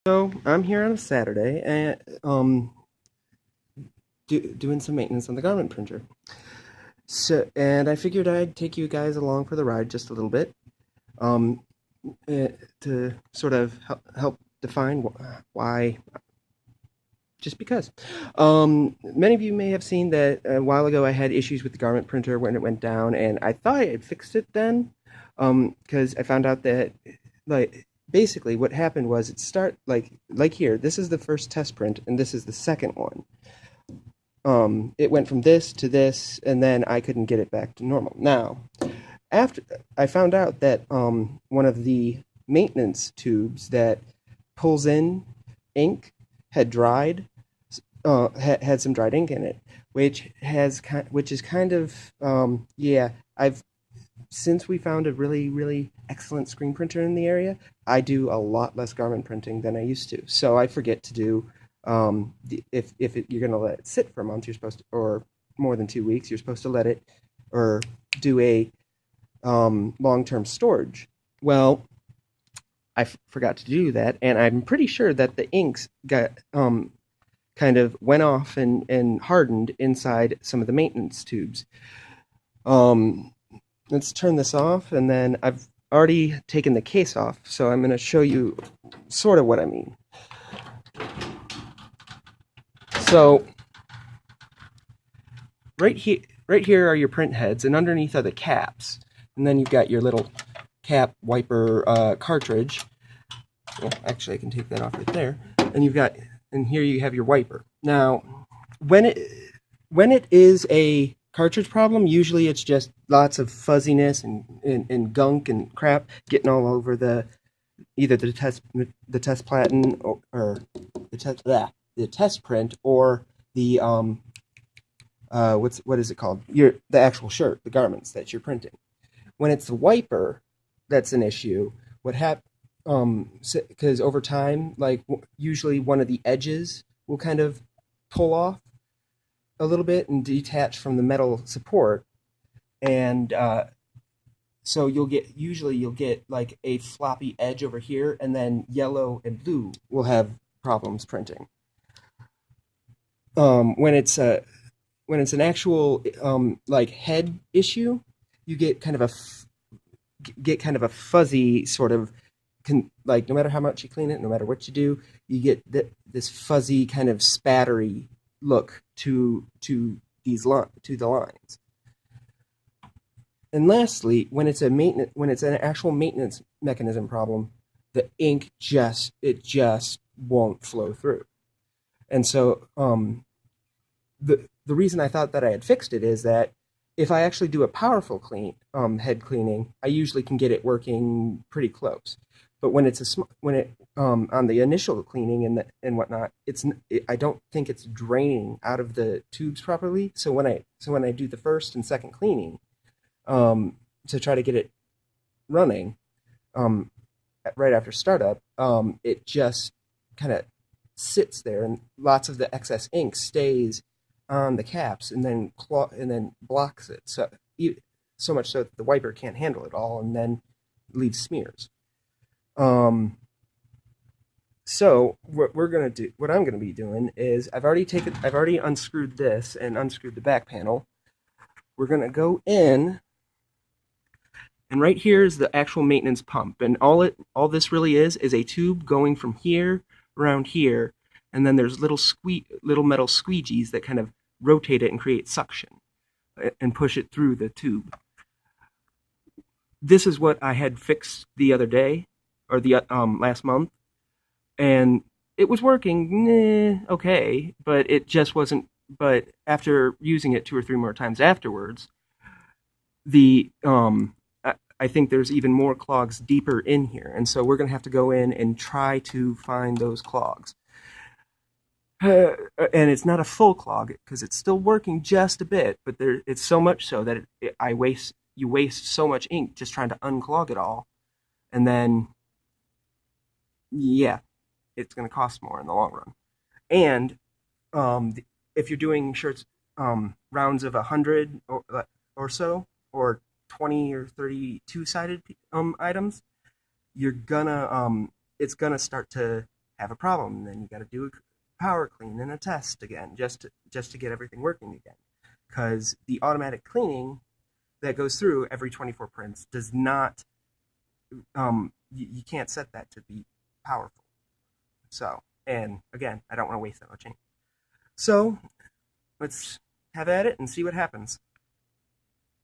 So I'm here on a Saturday and doing some maintenance on the garment printer. And I figured I'd take you guys along for the ride just a little bit, um, to sort of help define why. Just because. Many of you may have seen that a while ago I had issues with the garment printer when it went down, and I thought I had fixed it then, because I found out that, like, basically what happened was like here. This is the first test print, and this is the second one. It went from this to this, and then I couldn't get it back to normal. Now, after I found out that one of the maintenance tubes that pulls in ink had dried, had some dried ink in it, which is kind of yeah. I've Since we found a really excellent screen printer in the area, I do a lot less garment printing than I used to. So I forget to do you're going to let it sit for a month, you're supposed to, or more than 2 weeks, you're supposed to let it or do a long-term storage. Well, I forgot to do that, and I'm pretty sure that the inks got kind of went off and hardened inside some of the maintenance tubes. Um, let's turn this off, and then I've already taken the case off, so I'm going to show you sort of what I mean. So right here are your print heads, and underneath are the caps, and then you've got your little cap wiper cartridge. Well, actually, I can take that off right there, and here you have your wiper. Now, when it is a cartridge problem, usually it's just lots of fuzziness and gunk and crap getting all over either the test platen or the test print, or the what is it called? The actual shirt, the garments that you're printing. When it's the wiper that's an issue, what happens? Because over time, like usually one of the edges will kind of pull off a little bit and detach from the metal support, and so you'll get like a floppy edge over here, and then yellow and blue will have problems printing. When it's an actual like head issue, you get kind of a fuzzy sort of, like no matter how much you clean it, no matter what you do, you get this fuzzy kind of spattery look to the lines. And lastly, when it's an actual maintenance mechanism problem, the ink just won't flow through. And so the reason I thought that I had fixed it is that if I actually do a powerful head cleaning, I usually can get it working pretty close. But when it's on the initial cleaning and whatnot, I don't think it's draining out of the tubes properly. So when I do the first and second cleaning, to try to get it running, right after startup, it just kind of sits there, and lots of the excess ink stays on the caps, and then blocks it. So much so that the wiper can't handle it all, and then leaves smears. So what I'm gonna be doing is I've already unscrewed this and unscrewed the back panel. We're gonna go in, and right here is the actual maintenance pump, and all this really is a tube going from here around here, and then there's little metal squeegees that kind of rotate it and create suction and push it through the tube. This is what I had fixed the other day, or the last month, and it was working okay, but it just wasn't. But after using it 2 or 3 more times afterwards, I think there's even more clogs deeper in here, and so we're going to have to go in and try to find those clogs. And it's not a full clog because it's still working just a bit, but it's so much so that you waste so much ink just trying to unclog it all, and then yeah, it's going to cost more in the long run. And if you're doing shirts, rounds of 100 or so, or 20 or 32 sided items, it's gonna start to have a problem, and then you got to do a power clean and a test again just to get everything working again. Because the automatic cleaning that goes through every 24 prints does not, you can't set that to be powerful. So, and again, I don't want to waste that much ink. So let's have at it and see what happens.